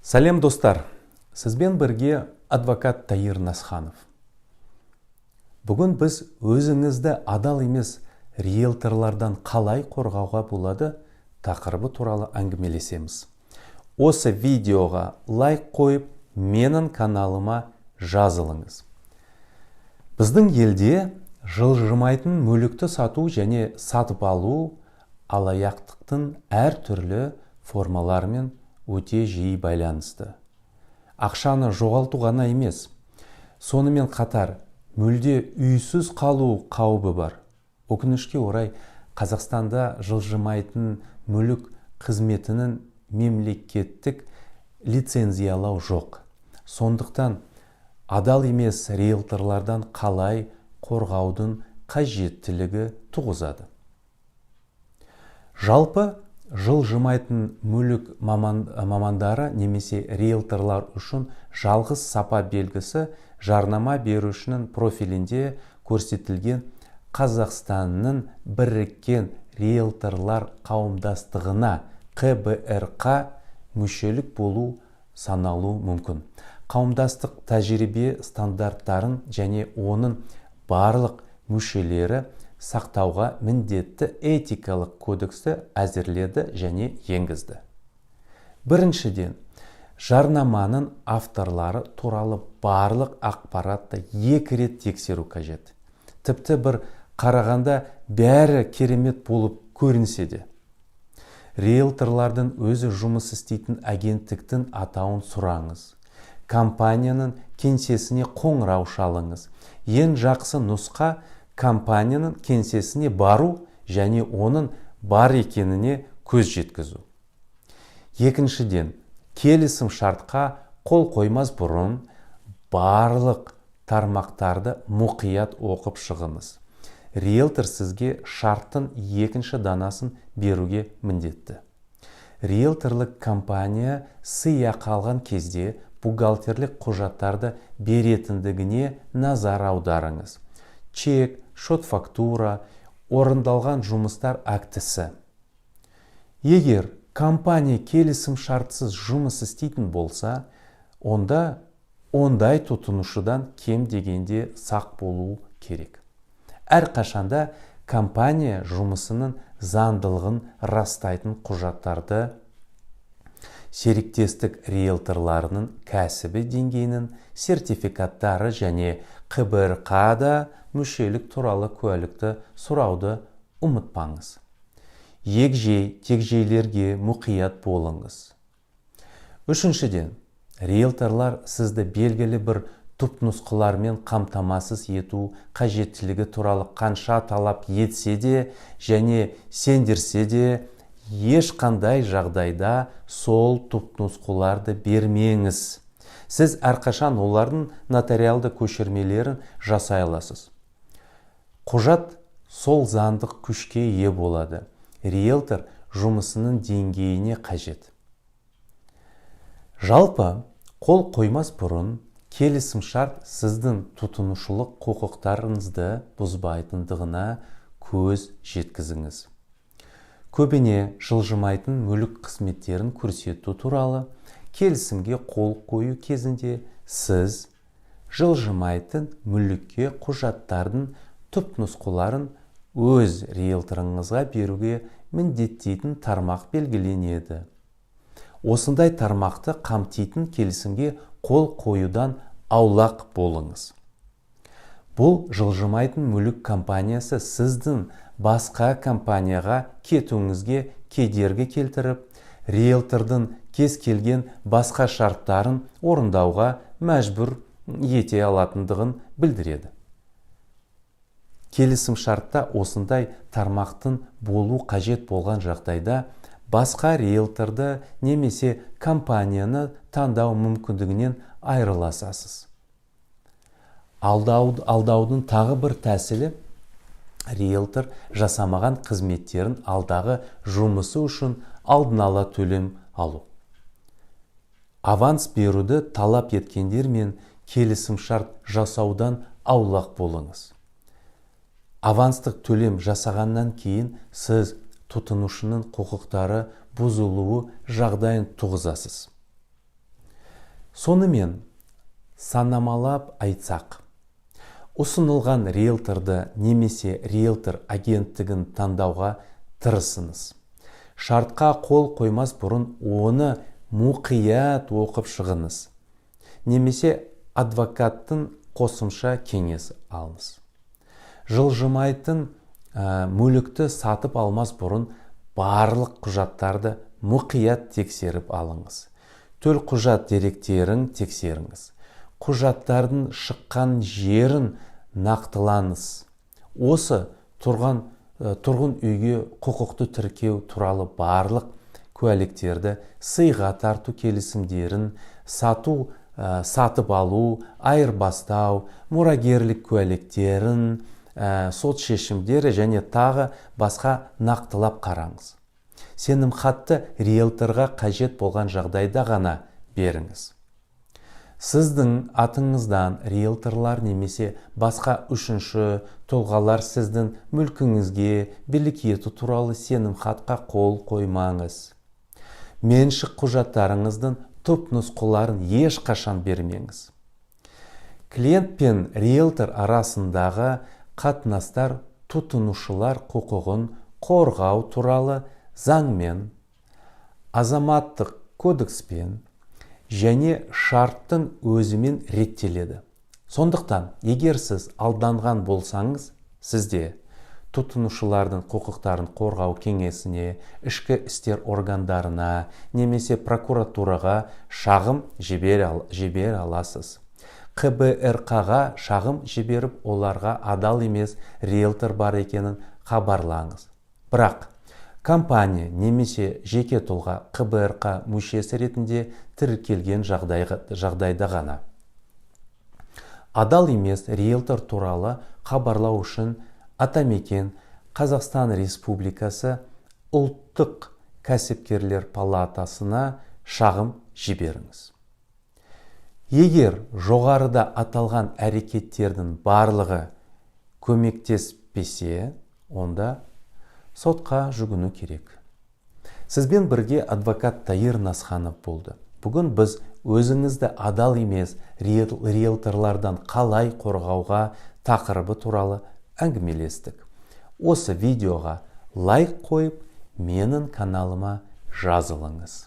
Сәлем достар, сізбен бірге адвокат Таир Насханов. Бүгін біз өзіңізді адал емес риэлторлардан қалай қорғауға болады тақырыбы туралы әңгімелесеміз. Осы видеоға лайк қойып, менің каналыма жазылыңыз. Біздің елде жылжымайтын мүлікті сату және сатып алу алаяқтықтың әртүрлі формаларымен өте жиі байланысты. Ақшаны жоғалту ғана емес, сонымен қатар мүлде үйсіз қалу қаупі бар. Өкінішке орай, Қазақстанда жылжымайтын мүлік қызметінің мемлекеттік лицензиялау жоқ. Сондықтан адал емес риэлторлардан қалай қорғаудың қажеттілігі туғызады. Жалпы, жылжымайтын мүлік мамандары немесе риэлторлар үшін жалғыз сапа белгісі жарнама берушінің профилінде көрсетілген Қазақстанның біріккен риэлторлар қауымдастығына КБР-қа мүшелік болу саналу мүмкін. Қауымдастық тәжірибе стандарттарын және оның барлық мүшелері сақтауға міндетті этикалық кодексті әзірледі және енгізді. Біріншіден, жарнаманың авторлары туралы барлық ақпаратты 2 рет тексеру қажет. Тіпті бір қарағанда бәрі керемет болып көрінсе де. Риэлторлардың өзі жұмыс істейтін агенттіктің атауын сұраңыз. Компанияның кеңсесіне қоңырау шалыңыз. Ең жақсы нұсқа компанияның кеңсесіне бару және оның бар екеніне көз жеткізу. Екіншіден, келісім шартқа қол қоймас бұрын барлық тармақтарды мұқият оқып шығыңыз. Риэлтор сізге шарттың екінші данасын беруге міндетті. Риэлторлық компания сыйақы алған кезде бухгалтерлік құжаттарды беретіндігіне назар аударыңыз. Чек, шот-фактура, орындалған жұмыстар актісі. Егер компания келісім шартсыз жұмыс істейтін болса, онда ондай тұтынушыдан кем дегенде сақ болу керек. Әрқашанда компания жұмысының заңдылығын растайтын құжаттарды, серіктестік риэлторларының кәсіби деңгейінің сертификаттары және КБР-қа да мүшелік туралы куәлікті сұрауды ұмытпаңыз. Егжей-тегжейлерге мұқият болыңыз. Үшіншіден, риэлторлар сізді белгілі бір түпнұсқалармен қамтамасыз ету қажеттілігі туралы қанша талап етсе де және сендірсе де, ешқандай жағдайда сол түпнұсқаларды бермеңіз. Сіз әрқашан олардың нотариалды көшірмелерін жасай аласыз. Құжат сол заңдық күшке ие болады. Риэлтор жұмысының деңгейіне қажет. Жалпы, қол қоймас бұрын келісім шарт сіздің тұтынушылық құқықтарыңызды бұзбайтындығына көз жеткізіңіз. Көбіне жылжымайтын мүлік қызметтерін көрсету туралы келісімге қол қою кезінде сіз жылжымайтын мүлікке құжаттардың түпнұсқаларын өз риэлторыңызға беруге міндеттейтін тармақ белгіленеді. Осындай тармақты қамтитын келісімге қол қоюдан аулақ болыңыз. Бұл жылжымайтын мүлік компаниясы сіздің басқа компанияға кетуіңізге кедергі келтіріп, риэлтордың кез келген басқа шарттарын орындауға мәжбүр ете алатындығын білдіреді. Келісім шартта осындай тармақтың болу қажет болған жағдайда басқа риэлторды немесе компанияны таңдау мүмкіндігінен айырыласыз. Алдаудың тағы бір тәсілі риэлтор жасамаған қызметтерін алдағы жұмысы үшін алдын ала төлем алу. Аванс беруді талап еткендер мен келісім шарт жасаудан аулақ болыңыз. Аванстық төлем жасағаннан кейін сіз тұтынушының құқықтары бұзылуы жағдайын туғызасыз. Сонымен санамалап айтсақ, ұсынылған риэлторды немесе риэлтор агенттігін таңдауға тырысыңыз. Шартқа қол қоймас бұрын оны мұқият оқып шығыңыз. Немесе адвокаттың қосымша кеңес алыңыз. Жылжымайтын мүлікті сатып алмас бұрын барлық құжаттарды мұқият тексеріп алыңыз. Төл құжат деректерін тексеріңіз. Құжаттардың шыққан жерін нақтылаңыз. Осы тұрғын үйге құқықты тіркеу туралы барлық куәліктерді, сыйға тарту келісімдерін, сатып алу, айырбастау, мұрагерлік куәліктерін, сот шешімдері және тағы басқа нақтылап қараңыз. Сенімхатты риэлторға қажет болған жағдайда ғана беріңіз. Сіздің атыңыздан риэлторлар немесе басқа үшінші тұлғалар сіздің мүлкіңізге билік ету туралы сенімхатқа қол қоймаңыз. Меншік құжаттарыңыздың түпнұсқаларын ешқашан бермеңіз. Клиент пен риэлтор арасындағы қатынастар тұтынушылар құқығын қорғау туралы заңмен, азаматтық кодекспен және шарттың өзімен реттеледі. Сондықтан, егер сіз алданған болсаңыз, сізде тұтынушылардың құқықтарын қорғау кеңесіне, ішкі істер органдарына немесе прокуратураға шағым жібере аласыз. КБРК-ға шағым жіберіп, оларға адал емес риэлтор бар екенін хабарлаңыз. Бірақ компания немесе жеке тұлға КБРК мүшесі ретінде тіркелген жағдайда ғана. Адал емес риэлтор туралы хабарлау үшін Атамекен Қазақстан Республикасы ұлттық кәсіпкерлер палатасына шағым жіберіңіз. Егер жоғарыда аталған әрекеттердің барлығы көмектеспесе, онда сотқа жүгіну керек. Сізбен бірге адвокат Тайыр Насханов болды. Бүгін біз өзіңізді адал емес риэлторлардан қалай қорғауға тақырыбы туралы әңгімелестік. Осы видеоға лайк қойып, менің каналыма жазылыңыз.